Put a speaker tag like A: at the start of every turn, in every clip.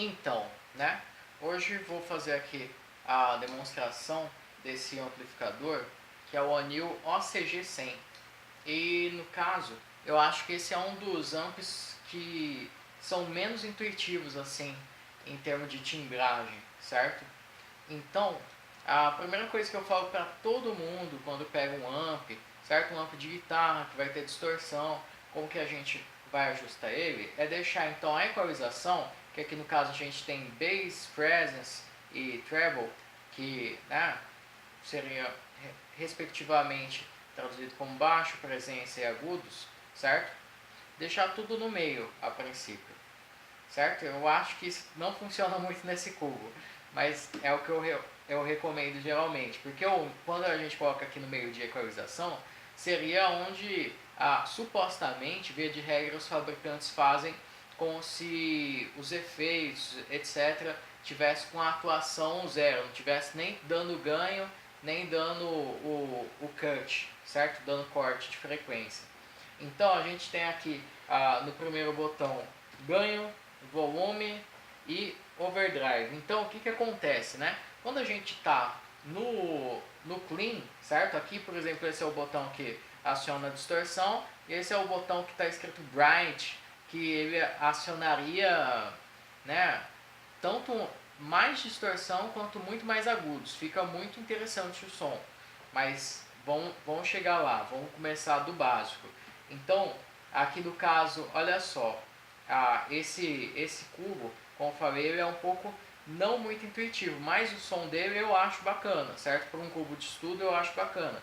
A: Então, né? Hoje vou fazer aqui a demonstração desse amplificador, que é o Anil OCG100. E no caso, eu acho que esse é um dos amps que são menos intuitivos assim, em termos de timbragem, certo? Então, a primeira coisa que eu falo para todo mundo quando pega um amp, certo? Um amp de guitarra que vai ter distorção, como que a gente vai ajustar ele, é deixar então a equalização, que aqui no caso a gente tem bass, presence e treble, que, né, seria respectivamente traduzido como baixo, presença e agudos, certo? Deixar tudo no meio a princípio, certo? Eu acho que isso não funciona muito nesse cubo, mas é o que eu recomendo geralmente, porque quando a gente coloca aqui no meio de equalização, seria onde supostamente, via de regra, os fabricantes fazem como se os efeitos, etc., tivesse com a atuação zero, não tivesse nem dando ganho, nem dando o cut, certo? Dando corte de frequência. Então a gente tem aqui no primeiro botão ganho, volume e overdrive. Então o que acontece, né? Quando a gente está no clean, certo? Aqui, por exemplo, esse é o botão que aciona a distorção, e esse é o botão que está escrito bright, que ele acionaria, né, tanto mais distorção quanto muito mais agudos. Fica muito interessante o som, mas vamos chegar lá, vamos começar do básico. Então, aqui no caso, olha só, esse cubo, como eu falei, ele é um pouco não muito intuitivo, mas o som dele eu acho bacana, certo? Para um cubo de estudo eu acho bacana.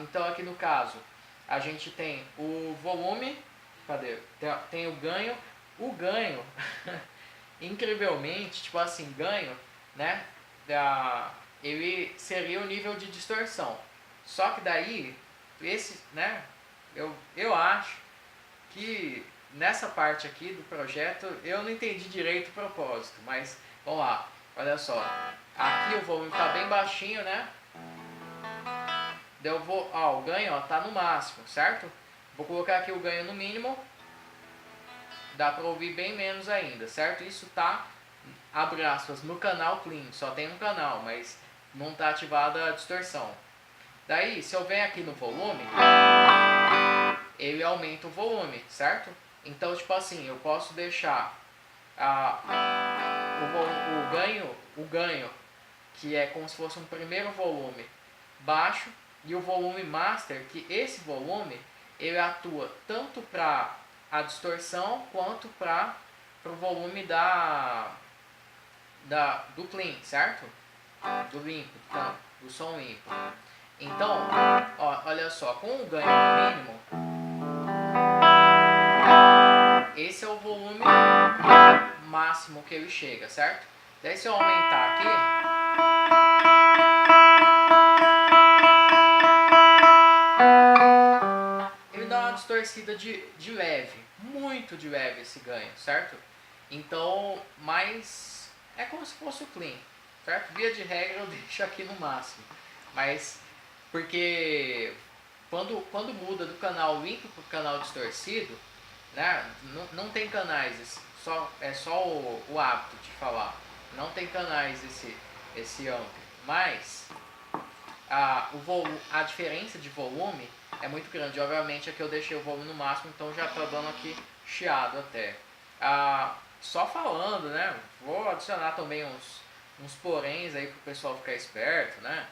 A: Então aqui no caso, a gente tem o volume, cadê? Tem o ganho. O ganho, incrivelmente, tipo assim, ganho, né? Ele seria o nível de distorção. Só que daí, né? Eu acho que nessa parte aqui do projeto eu não entendi direito o propósito, mas vamos lá, olha só. Aqui o volume está bem baixinho, né? Eu vou, o ganho está no máximo, certo? Vou colocar aqui o ganho no mínimo. Dá para ouvir bem menos ainda, certo? Isso tá, abre aspas, no canal clean, só tem um canal, mas não está ativada a distorção. Daí, se eu venho aqui no volume, ele aumenta o volume, certo? Então, tipo assim, eu posso deixar o ganho, que é como se fosse um primeiro volume, baixo, e o volume master, que esse volume, ele atua tanto para a distorção, quanto para o volume do clean, certo? Do limpo, então, do som limpo. Então, olha só, com o ganho mínimo, esse é o volume máximo que ele chega, certo? Daí se eu aumentar aqui, ele dá uma distorcida de leve, muito de leve esse ganho, certo? Então, mas é como se fosse o clean, certo? Via de regra eu deixo aqui no máximo, mas porque quando muda do canal limpo para o canal distorcido, né, não tem canais, é só o hábito de falar, não tem canais esse amp, mas a diferença de volume é muito grande. Obviamente aqui eu deixei o volume no máximo, então já está dando aqui chiado até. Só falando, né, vou adicionar também uns poréns aí para o pessoal ficar esperto, né?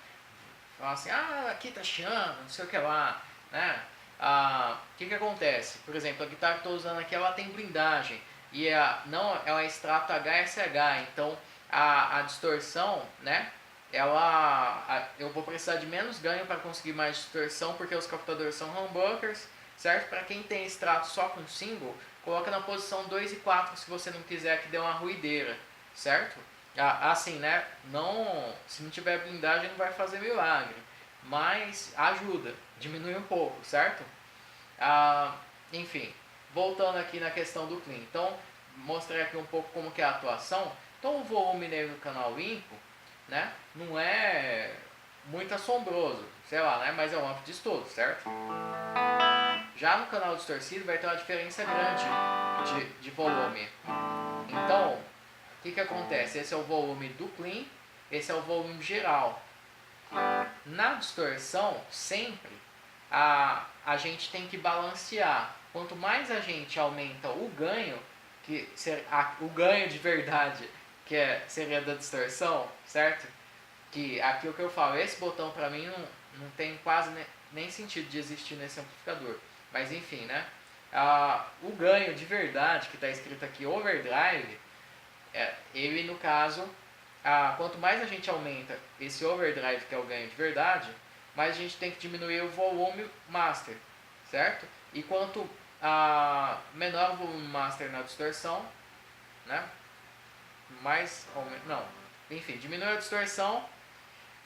A: Falar assim, aqui tá chiando, não sei o que lá, né? O que acontece? Por exemplo, a guitarra que eu estou usando aqui, ela tem blindagem, e não é um extrato HSH, então a distorção, né? Eu vou precisar de menos ganho para conseguir mais distorção, porque os captadores são humbuckers, certo? Para quem tem extrato só com single, coloca na posição 2 e 4 se você não quiser que dê uma ruideira, certo? Assim, né? Se não tiver blindagem não vai fazer milagre, mas ajuda, diminui um pouco, certo? Enfim, voltando aqui na questão do clean. Então, mostrei aqui um pouco como que é a atuação. Então, o volume nele no canal limpo, né? Não é muito assombroso, sei lá, né? Mas é um amp de estudo, certo? Já no canal distorcido vai ter uma diferença grande de volume. Então, o que acontece? Esse é o volume do clean, esse é o volume geral. Na distorção, sempre, a gente tem que balancear. Quanto mais a gente aumenta o ganho, o ganho de verdade, seria da distorção, certo? Que aqui o que eu falo, esse botão pra mim não tem quase nem sentido de existir nesse amplificador. Mas enfim, né? O ganho de verdade, que está escrito aqui overdrive, ele no caso, quanto mais a gente aumenta esse overdrive, que é o ganho de verdade, mais a gente tem que diminuir o volume master, certo? E quanto menor o volume master na distorção, né? Enfim, diminui a distorção,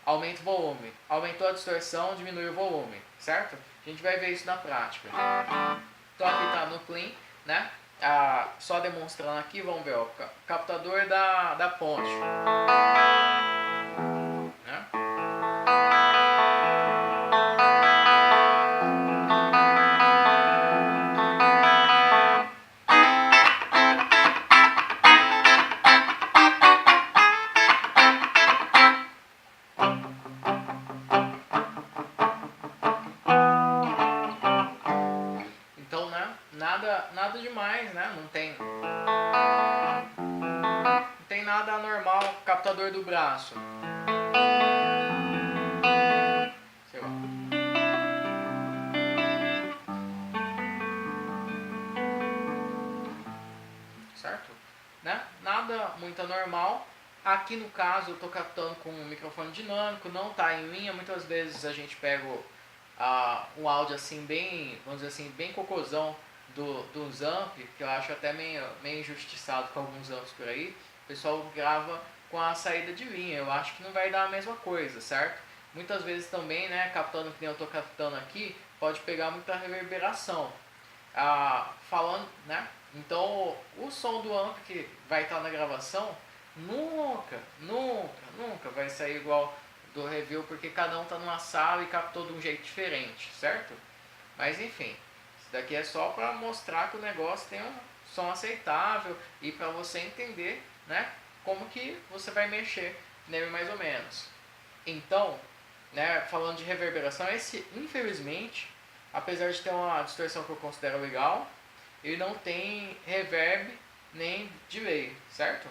A: aumenta o volume. Aumentou a distorção, diminui o volume, certo? A gente vai ver isso na prática. Então aqui está no clean, né? Só demonstrando aqui, vamos ver, ó, captador da ponte. Né? Então, né? Nada demais, né? Não tem nada anormal. Captador do braço. Sei lá. Certo? Né? Nada muito anormal. Aqui no caso eu estou captando com um microfone dinâmico, não está em linha. Muitas vezes a gente pega um áudio assim bem, vamos dizer assim, bem cocôzão dos amp, que eu acho até meio injustiçado com alguns amps por aí. O pessoal grava com a saída de linha, eu acho que não vai dar a mesma coisa, certo? Muitas vezes também, né, captando que eu estou captando aqui, pode pegar muita reverberação. Falando, né? Então o som do amp que vai estar na gravação nunca vai sair igual do review, porque cada um está numa sala e captou de um jeito diferente, certo? Mas enfim, isso daqui é só para mostrar que o negócio tem um som aceitável e para você entender, né, como que você vai mexer nele mais ou menos. Então, né, falando de reverberação, esse infelizmente, apesar de ter uma distorção que eu considero legal, ele não tem reverb nem delay, certo?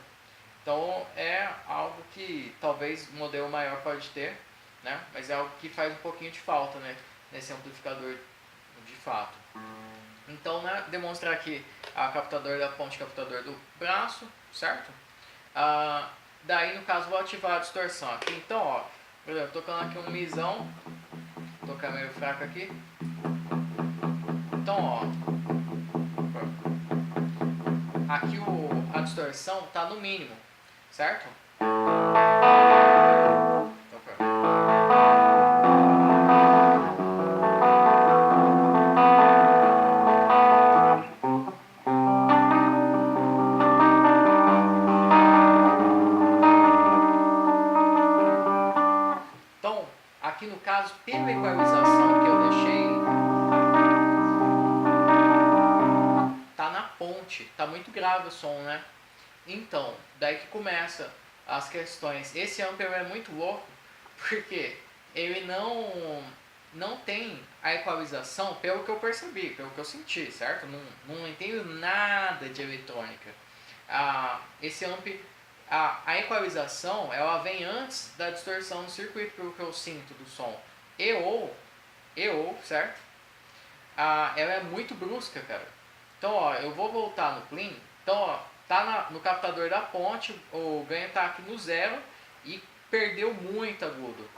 A: Então é algo que talvez o modelo maior pode ter, né? Mas é algo que faz um pouquinho de falta, né, nesse amplificador de fato. Então, né, demonstrar aqui a captador da ponte, captador do braço, certo? Daí no caso vou ativar a distorção aqui. Então, ó, por exemplo, tocando aqui um misão, vou tocar meio fraco aqui. Então, ó, aqui a distorção está no mínimo, certo? Então, aqui no caso, pela equalização que eu deixei, tá na ponte, tá muito grave o som, né? Então, daí que começa as questões. Esse amplo é muito louco porque ele não tem a equalização, pelo que eu percebi, pelo que eu senti, certo? Não entendo nada de eletrônica. Esse amp, a equalização, ela vem antes da distorção no circuito, pelo que eu sinto do som. Certo? Ela é muito brusca, cara. Então, ó, eu vou voltar no clean. Então, ó, tá no captador da ponte, o ganho tá aqui no 0 e perdeu muito agudo.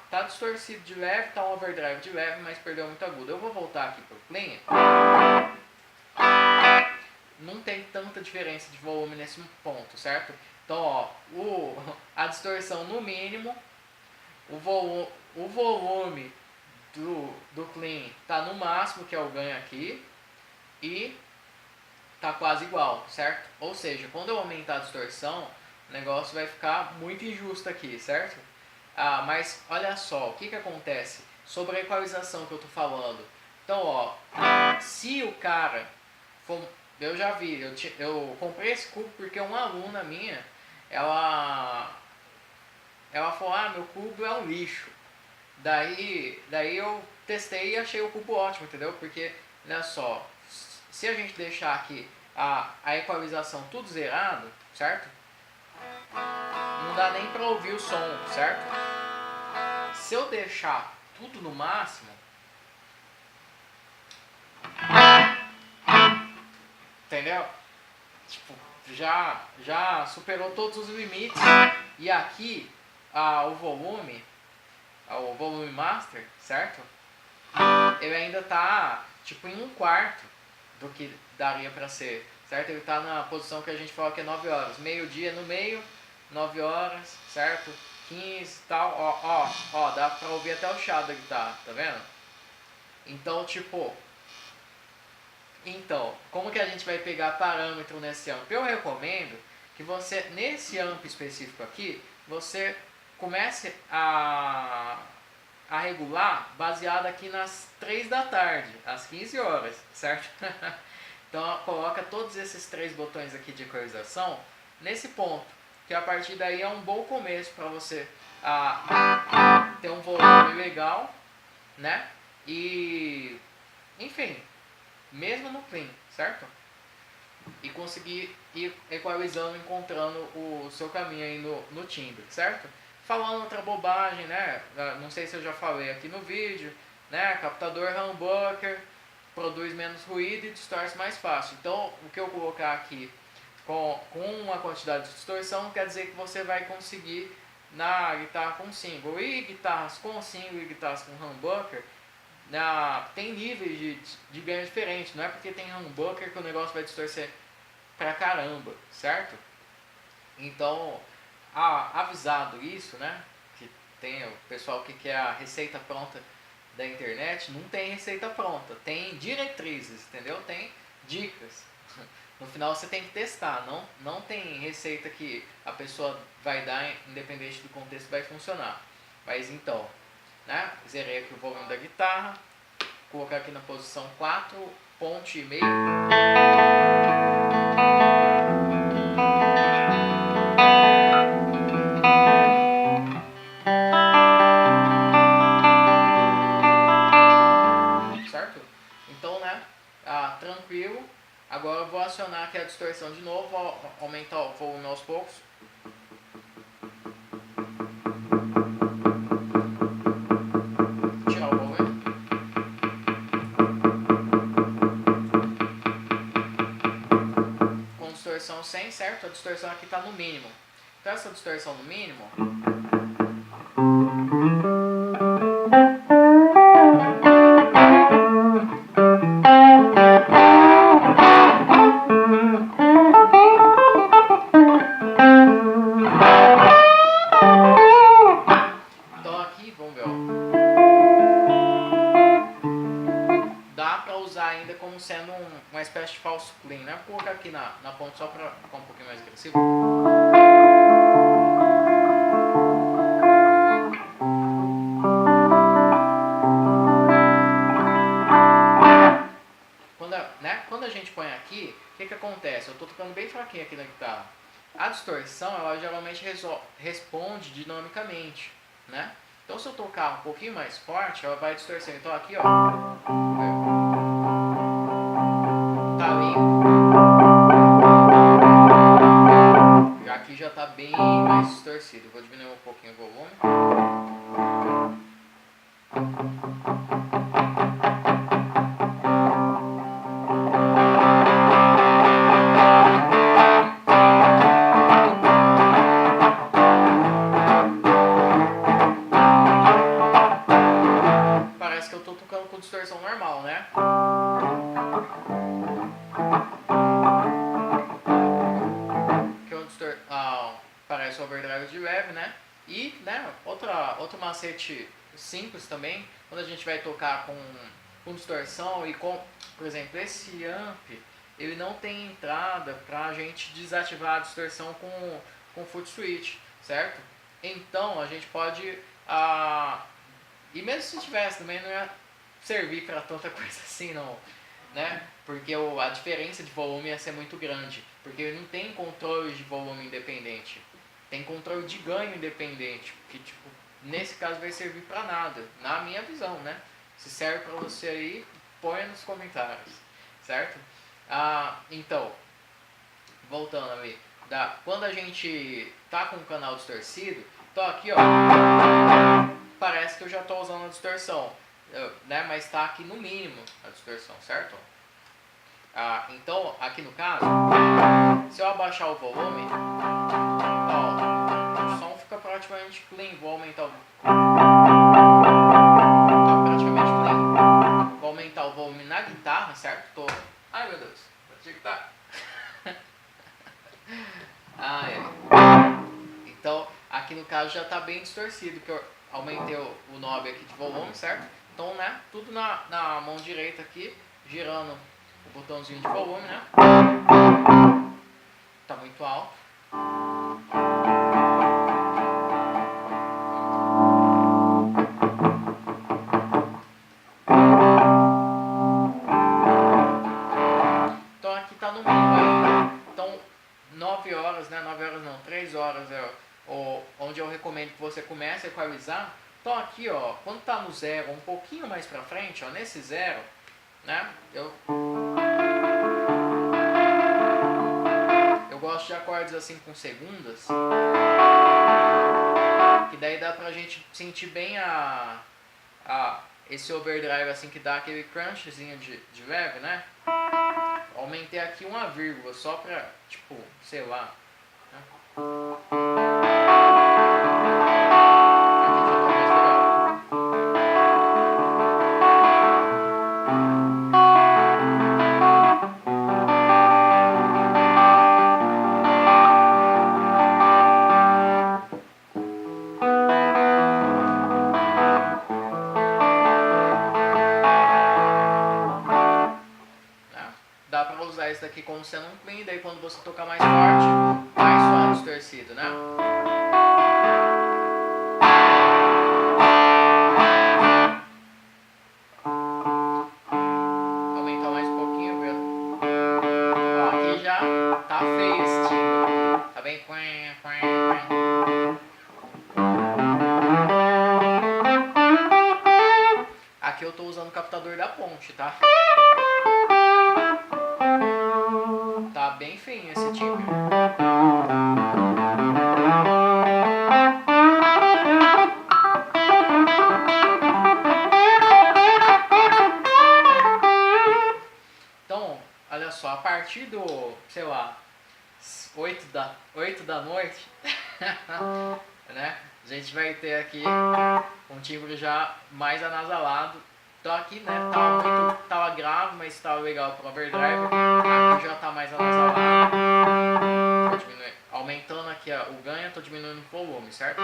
A: Tá distorcido de leve, tá um overdrive de leve, mas perdeu muito agudo. Eu vou voltar aqui pro clean. Não tem tanta diferença de volume nesse ponto, certo? Então, ó, a distorção no mínimo, o volume do clean tá no máximo, que é o ganho aqui, e tá quase igual, certo? Ou seja, quando eu aumentar a distorção, o negócio vai ficar muito injusto aqui, certo? Mas olha só, o que acontece sobre a equalização que eu tô falando. Então, ó, se o cara for, eu já vi, eu comprei esse cubo porque uma aluna minha, ela falou, ah, meu cubo é um lixo. Daí eu testei e achei o cubo ótimo, entendeu? Porque, olha só, se a gente deixar aqui a equalização tudo zerado, certo? Não dá nem pra ouvir o som, certo? Se eu deixar tudo no máximo, entendeu? Tipo, já superou todos os limites. E aqui o volume master, certo? Ele ainda tá tipo em um quarto do que daria pra ser, certo? Ele tá na posição que a gente fala que é 9 horas, meio-dia no meio, 9 horas, certo? 15 e tal, ó, dá pra ouvir até o chiado da guitarra, tá vendo? Então, tipo, como que a gente vai pegar parâmetro nesse amp? Eu recomendo que você, nesse amp específico aqui, você comece a regular baseado aqui nas 3 da tarde, às 15 horas, certo? Então coloca todos esses 3 botões aqui de equalização nesse ponto, que a partir daí é um bom começo para você ter um volume legal, né? E, enfim, mesmo no clean, certo? E conseguir ir equalizando, encontrando o seu caminho aí no timbre, certo? Falando outra bobagem, né? Não sei se eu já falei aqui no vídeo, né? Captador humbucker produz menos ruído e distorce mais fácil. Então, o que eu colocar aqui com uma quantidade de distorção quer dizer que você vai conseguir na guitarra com single. E guitarras com single e guitarras com humbucker tem níveis de ganho diferentes. Não é porque tem humbucker que o negócio vai distorcer pra caramba, certo? Então, avisado isso, né? Que tem o pessoal que quer a receita pronta da internet, não tem receita pronta, tem diretrizes, entendeu? Tem dicas. No final você tem que testar, não tem receita que a pessoa vai dar, independente do contexto, vai funcionar. Mas então, né? Zerei aqui o volume da guitarra, colocar aqui na posição 4, ponte e meio. Certo? Então, né? Tranquilo. Agora eu vou acionar aqui a distorção de novo, aumentar o volume aos poucos. Tirar o volume. Com distorção 100, certo? A distorção aqui está no mínimo. Então essa distorção no mínimo sendo uma espécie de falso clean, né? Vou colocar aqui na ponta só para ficar um pouquinho mais agressivo. Quando a gente põe aqui, o que acontece? Eu estou tocando bem fraquinho aqui na guitarra. A distorção, ela geralmente responde dinamicamente, né? Então se eu tocar um pouquinho mais forte, ela vai distorcer. Então aqui, ó, tá limpo. Aqui já tá bem mais distorcido. Vou diminuir um pouquinho o volume. Parece que eu tô tocando com distorção normal, né? Parece o overdrive de leve, né? E, né, outro macete simples também, quando a gente vai tocar com distorção e com, por exemplo, esse amp, ele não tem entrada pra gente desativar a distorção com foot switch, certo? Então a gente pode, e mesmo se tivesse também não ia servir para tanta coisa assim não, né? Porque a diferença de volume ia ser muito grande, porque não tem controle de volume independente, tem controle de ganho independente, que tipo, nesse caso vai servir para nada, na minha visão, né? Se serve para você aí, põe nos comentários, certo? Então, voltando ali, quando a gente tá com o canal distorcido, tô aqui, ó, parece que eu já tô usando a distorção, né? Mas tá aqui no mínimo a distorção, certo? Então, aqui no caso, se eu abaixar o volume, ó, o som fica praticamente clean. Vou aumentar o... Tá praticamente clean. Vou aumentar o volume na guitarra, certo? Ai, meu Deus, vou ter que tá. Então, aqui no caso já tá bem distorcido, que eu aumentei o knob aqui de volume, certo? Então, né, tudo na mão direita aqui, girando o botãozinho de volume, né? Tá muito alto. Então aqui tá no mínimo ainda. Então 9 horas, né? 9 horas não, 3 horas é onde eu recomendo que você comece a equalizar. Então aqui, ó, quando tá no zero, um pouquinho mais pra frente, ó, nesse zero, né? Eu gosto de acordes assim com segundas, que daí dá pra gente sentir bem esse overdrive assim, que dá aquele crunchzinho de leve, né? Aumentei aqui uma vírgula só pra, tipo, sei lá, né? Aqui já tá mais legal. Dá pra usar isso daqui como sendo um clean, daí quando você tocar mais forte, vai soar distorcido, né? Aumentar mais um pouquinho, viu? Ó, aqui já tá feio esse timbre. Tá bem... Aqui eu tô usando o captador da ponte, tá? Tá bem feinho esse timbre. Então, olha só, a partir do, sei lá, 8 da noite, né? A gente vai ter aqui um timbre já mais anasalado. Então aqui, né, tava grave, mas tava legal pro overdrive. Aqui já tá mais anasalado. Tô aumentando aqui o ganho, tô diminuindo o volume, certo?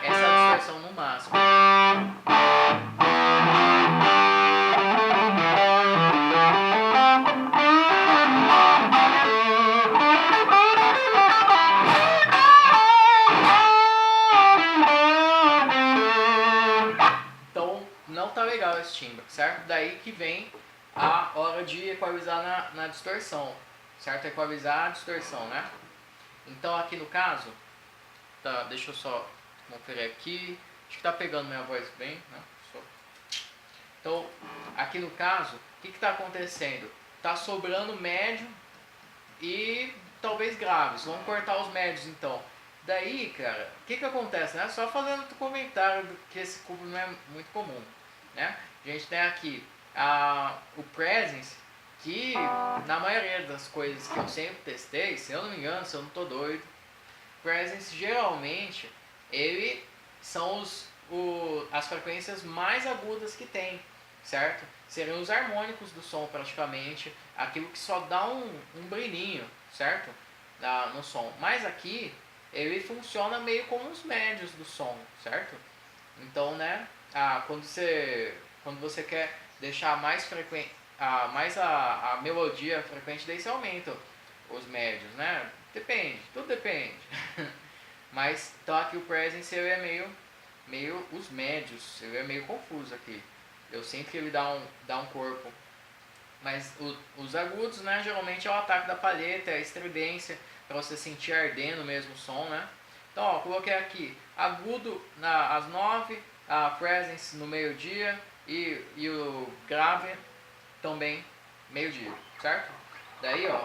A: Essa é a distorção no máximo. Não tá legal esse timbre, certo? Daí que vem a hora de equalizar na distorção, certo? Equalizar a distorção, né? Então aqui no caso, tá, deixa eu só conferir aqui, acho que tá pegando minha voz bem, né? Então, aqui no caso, o que tá acontecendo? Tá sobrando médio e talvez graves, vamos cortar os médios então. Daí, cara, o que acontece, né? Só fazendo outro comentário, que esse cubo não é muito comum, né? A gente tem aqui o Presence, que na maioria das coisas que eu sempre testei, se eu não me engano, se eu não tô doido, Presence geralmente, ele são as frequências mais agudas que tem, certo? Seriam os harmônicos do som praticamente, aquilo que só dá um brilhinho, certo? No som. Mas aqui, ele funciona meio como os médios do som, certo? Então, né, quando você quer deixar mais frequente, a melodia frequente, daí você aumenta os médios, né? Depende, tudo depende. Mas, então aqui o Presence ele é meio os médios, ele é meio confuso aqui. Eu sinto que ele dá um corpo. Mas os agudos, né, geralmente é o ataque da palheta, é a estridência, para você sentir ardendo mesmo o som, né? Então, ó, coloquei aqui agudo às 9, a presence no meio-dia e o grave também meio-dia, certo? Daí, ó.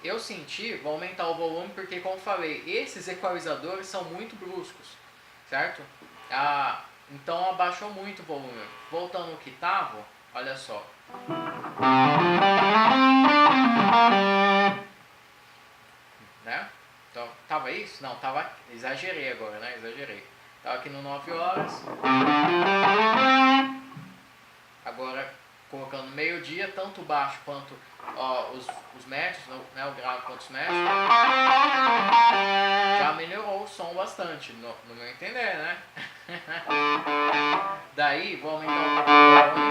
A: Eu senti, vou aumentar o volume porque, como falei, esses equalizadores são muito bruscos, certo? Então abaixou muito o volume. Voltando ao que estava, olha só. Né? Então, tava isso? Não, tava. Exagerei agora, né? Exagerei. Tava aqui no 9 horas. Agora colocando meio-dia, tanto baixo quanto os médios, né, o grave quanto os médios. Já melhorou o som bastante, no meu entender, né? Daí vou aumentar um pouco o volume.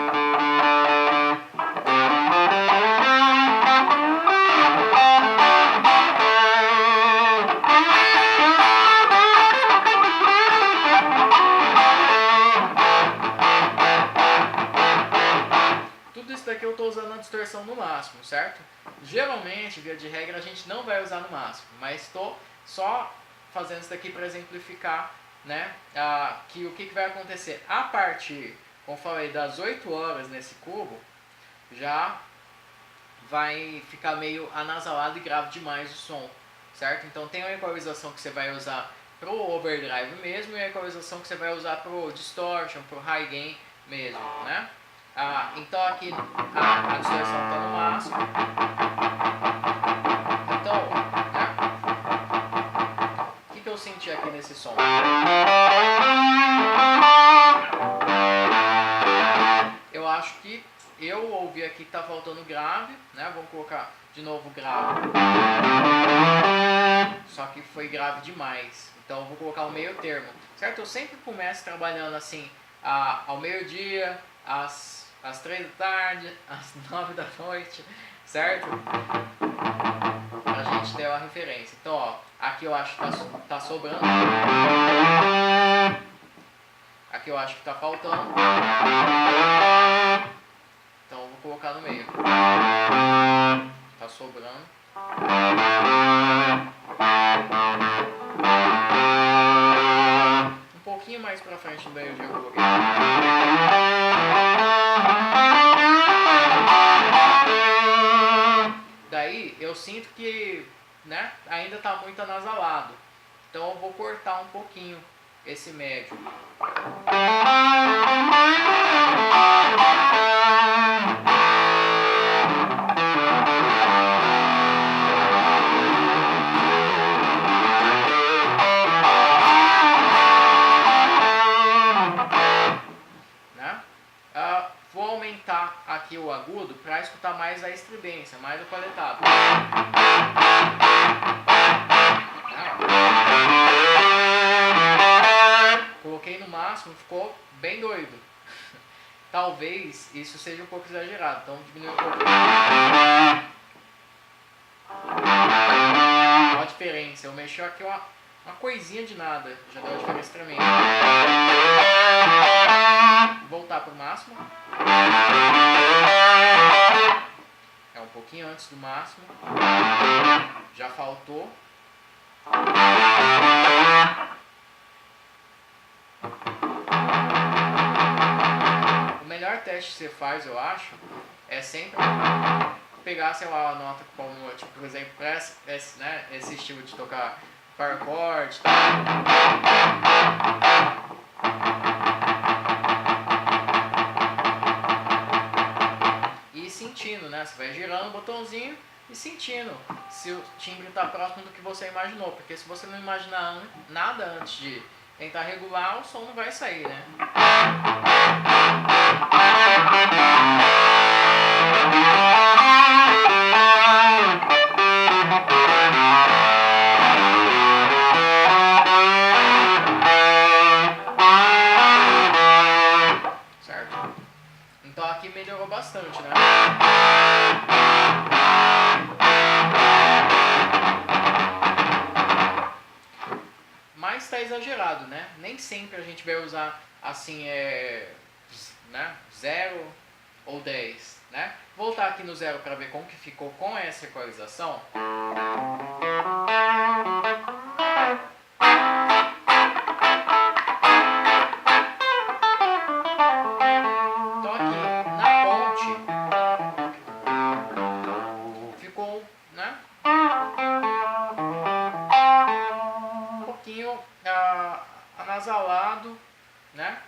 A: Tudo isso daqui eu estou usando a distorção no máximo, certo? Geralmente, via de regra, a gente não vai usar no máximo, mas estou só fazendo isso daqui para exemplificar, né, que o que vai acontecer a partir, como falei, das 8 horas nesse cubo, já vai ficar meio anasalado e grave demais o som, certo? Então tem uma equalização que você vai usar pro overdrive mesmo e a equalização que você vai usar pro distortion, pro high gain mesmo, né? Então aqui a distorção está no máximo. Então, né? O que eu senti aqui nesse som? Eu acho que eu ouvi aqui que tá faltando grave, né? Vamos colocar de novo grave. Só que foi grave demais. Então eu vou colocar o meio termo, certo? Eu sempre começo trabalhando assim, ao meio-dia, às 3 da tarde, às 9 da noite, certo? Pra gente ter uma referência. Então, ó, aqui eu acho que tá sobrando. Aqui eu acho que tá faltando. Então eu vou colocar no meio. Tá sobrando. Um pouquinho mais pra frente no meio eu coloquei. Daí eu sinto que, né, ainda tá muito anasalado. Então eu vou cortar um pouquinho esse médio. Vou aumentar aqui o agudo para escutar mais a estridência, mais o paletado. Coloquei no máximo, ficou bem doido. Talvez isso seja um pouco exagerado, então diminui um pouco. Olha a diferença, eu mexi aqui uma coisinha de nada, já deu uma diferença tremenda. Voltar para o máximo. É um pouquinho antes do máximo. Já faltou. O melhor teste que você faz, eu acho, é sempre pegar, sei lá, uma nota como, tipo, por exemplo, esse estilo de tocar power chord, tá? E sentindo, né? Você vai girando o botãozinho e sentindo se o timbre está próximo do que você imaginou, porque se você não imaginar nada antes de tentar regular, o som não vai sair, né? Certo? Então aqui melhorou bastante, né? está exagerado, né? Nem sempre a gente vai usar assim, né? 0 ou 10, né? Voltar aqui no 0 para ver como que ficou com essa equalização. Então aqui na ponte ficou, né? Um pouquinho anasalado, né?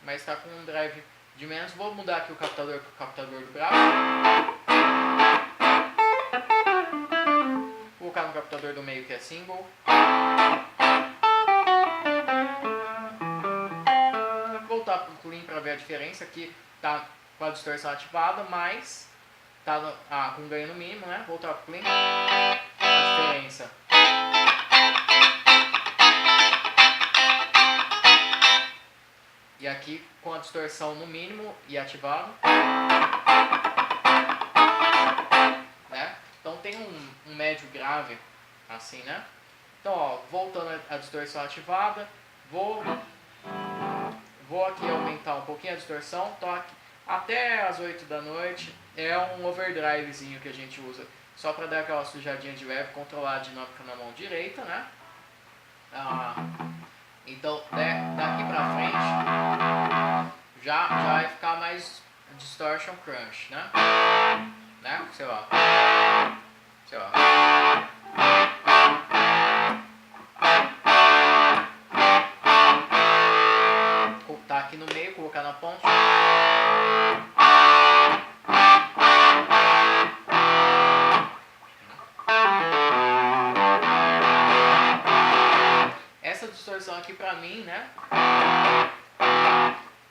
A: Mas está com um drive de menos. Vou mudar aqui o captador para o captador do braço. Vou colocar no captador do meio, que é single. Voltar para o clean para ver a diferença. Aqui está com a distorção ativada, mas está com ganho no mínimo, né? Voltar para o clean. A diferença. E aqui com a distorção no mínimo e ativado, né? Então tem um médio grave assim, né? Então, ó, voltando a distorção ativada, vou aqui aumentar um pouquinho a distorção. Então, aqui, até as 8 da noite é um overdrivezinho que a gente usa só para dar aquela sujadinha de leve, controlar a dinâmica na mão direita, né? Então, daqui pra frente, já vai ficar mais distortion crunch, né? Sei lá. Tá aqui no meio, colocar na ponte. Distorção aqui pra mim, né,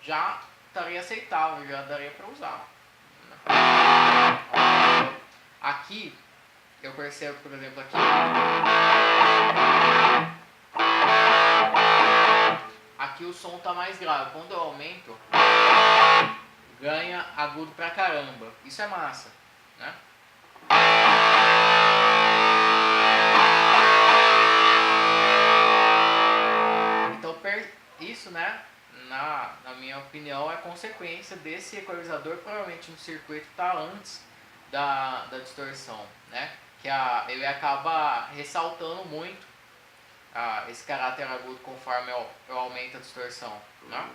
A: já estaria aceitável, já daria pra usar. Aqui eu percebo, por exemplo, aqui o som tá mais grave. Quando eu aumento, ganha agudo pra caramba. Isso é massa, né? Isso, né, na minha opinião, é consequência desse equalizador. Provavelmente no circuito está antes da distorção, né? Que ele acaba ressaltando muito esse caráter agudo conforme eu aumento a distorção, né?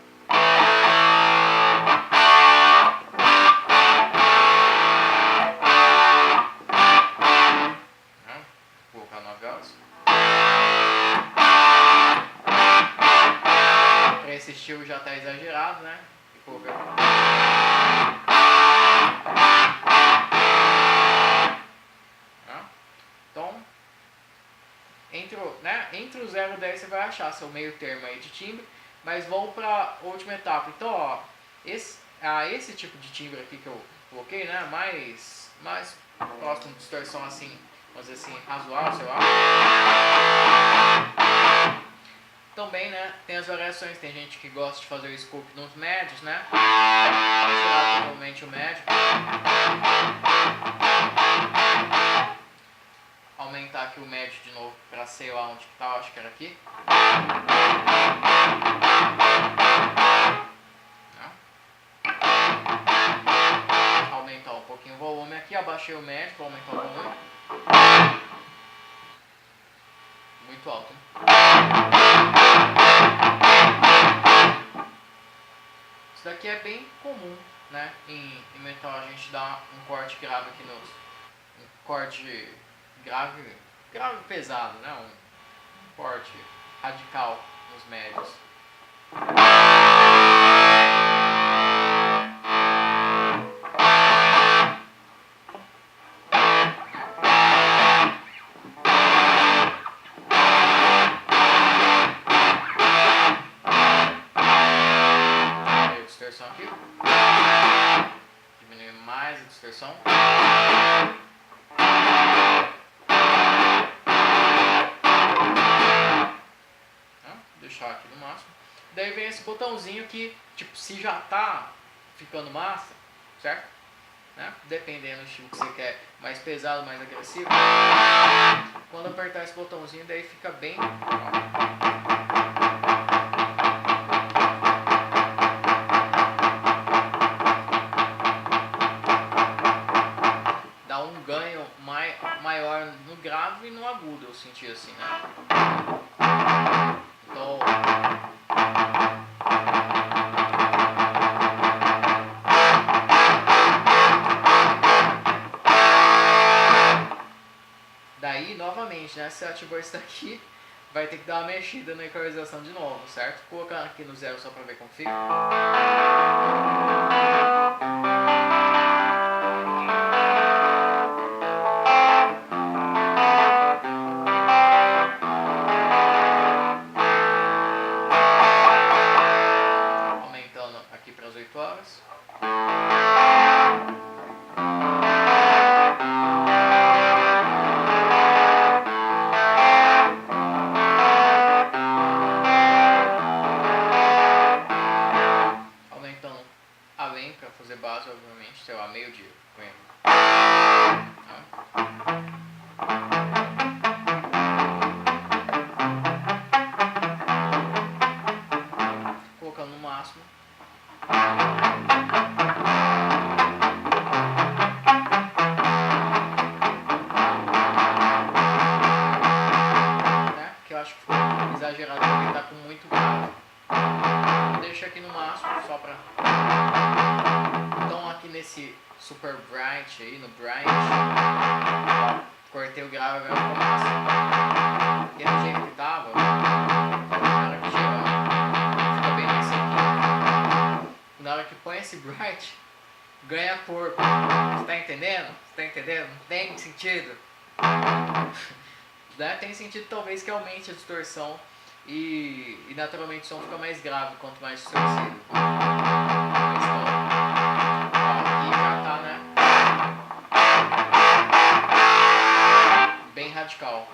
A: Vou colocar 9 horas. Esse estilo já está exagerado, né? Então, entre o 0 e o 10 você vai achar seu meio termo aí de timbre, mas vamos para a última etapa. Então, ó, esse tipo de timbre aqui que eu coloquei, né? Mais próximo de distorção assim, vamos dizer assim, razoável, sei lá. Também, né, tem as variações, tem gente que gosta de fazer o scoop nos médios, né? Tirar totalmente o médio. Aumentar aqui o médio de novo para sei lá onde que tá, acho que era aqui. Aumentar um pouquinho o volume aqui, abaixei o médio para aumentar o volume. Muito alto, hein? Isso daqui é bem comum, né? Em metal a gente dá um corte grave aqui um corte grave pesado, né? Um corte radical nos médios. Aqui. Diminuir mais a distorção. Deixar aqui no máximo. Daí vem esse botãozinho que, tipo, se já tá ficando massa, certo? né? Dependendo do estilo que você quer, mais pesado, mais agressivo. Quando apertar esse botãozinho, daí fica bem... Dá um ganho maior no grave e no agudo, eu senti assim, né? Então... Daí, novamente, né? Se você ativou isso daqui, vai ter que dar uma mexida na equalização de novo, certo? Vou colocar aqui no 0 só pra ver como fica. Aumentando aqui para as 8 horas. Além para fazer base, obviamente, sei lá, meio-dia. Colocando no máximo. Né? Que eu acho que foi exagerado porque tá com muito grave. Deixa aqui no máximo, só pra... Então aqui nesse Super Bright aí, no Bright, cortei o grave agora ficou massa. E do jeito que tava, na hora que tirar, fica bem nesse aqui. Na hora que põe esse Bright, ganha corpo. Você tá entendendo? Você tá entendendo? Não tem sentido. Né? Tem sentido talvez que aumente a distorção e naturalmente o som fica mais grave quanto mais distorcido. Aqui já tá, né? Bem radical.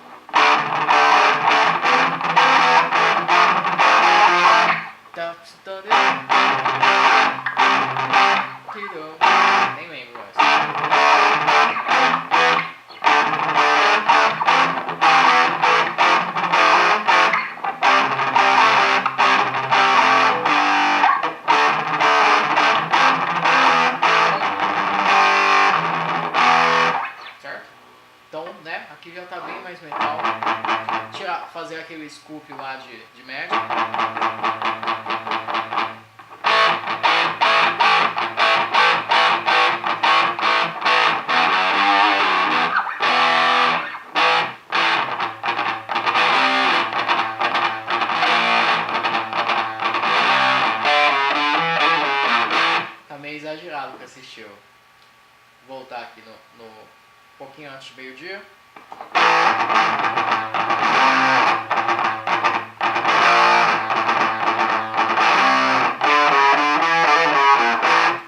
A: Nem lembro mais. Então, né, aqui já tá bem mais metal. Fazer aquele scoop lá de média. Tá meio exagerado que assistiu. Vou voltar aqui no pouquinho antes de meio-dia.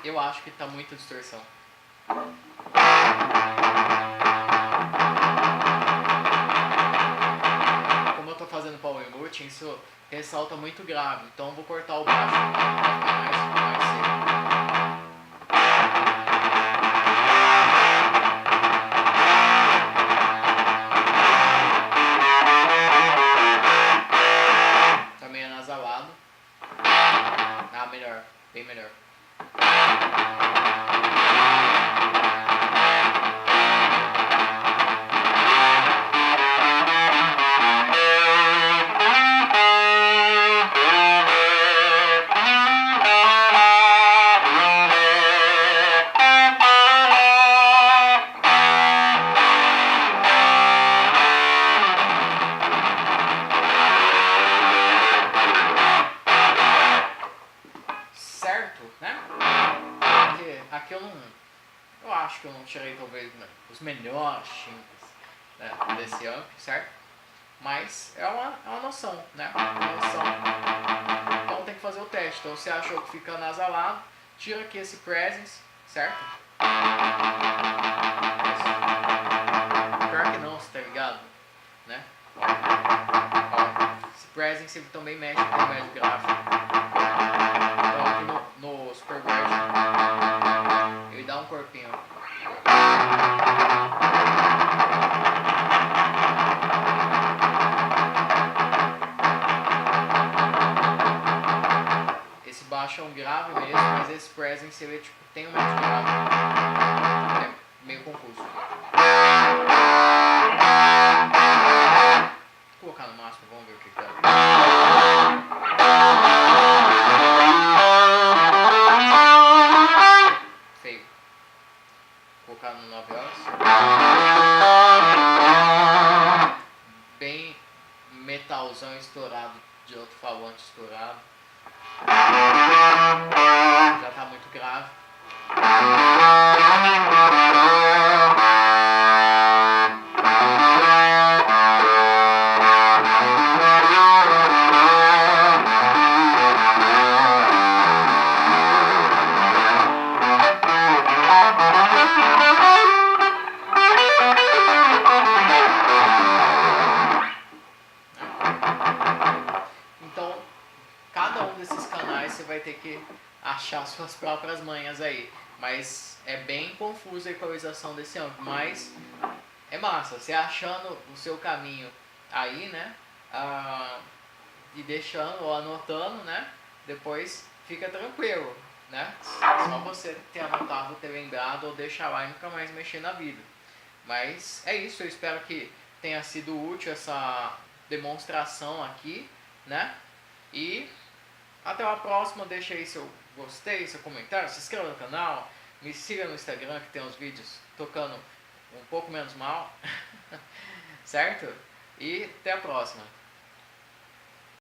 A: Eu acho que tá muita distorção. Como eu tô fazendo power muting, isso ressalta muito grave. Então eu vou cortar o baixo pra ficar mais seco. Melhor, bem melhor. Aqui eu acho que eu não tirei talvez os melhores timbres, né, desse amp, certo? Mas é uma noção, né? Uma noção. Então tem que fazer o teste. Então você achou que fica nasalado, tira aqui esse presence, certo? Pior que não, você tá ligado? Né? Ó, esse presence também mexe com o médio gráfico. Então aqui no Super Bright ele dá um um corpinho. Esse baixo é um grave mesmo, mas esse present seria tipo, tem um médio grave. É meio confuso. Vou colocar no máximo, vamos ver o que dá. Feio. Vou colocar no 9 horas. Bem metalzão estourado, de alto-falante estourado. Já tá muito grave. Então, cada um desses canais você vai ter que achar suas próprias manhas aí. Mas é bem confusa a equalização desse ângulo. Mas é massa. Você achando o seu caminho aí, né? E deixando ou anotando, né? Depois fica tranquilo, né? Só você ter anotado, ter lembrado ou deixar lá e nunca mais mexer na vida. Mas é isso. Eu espero que tenha sido útil essa demonstração aqui, né? E até a próxima. Deixa aí seu gostei, seu comentário, se inscreva no canal, me siga no Instagram que tem uns vídeos tocando um pouco menos mal, certo? E até a próxima.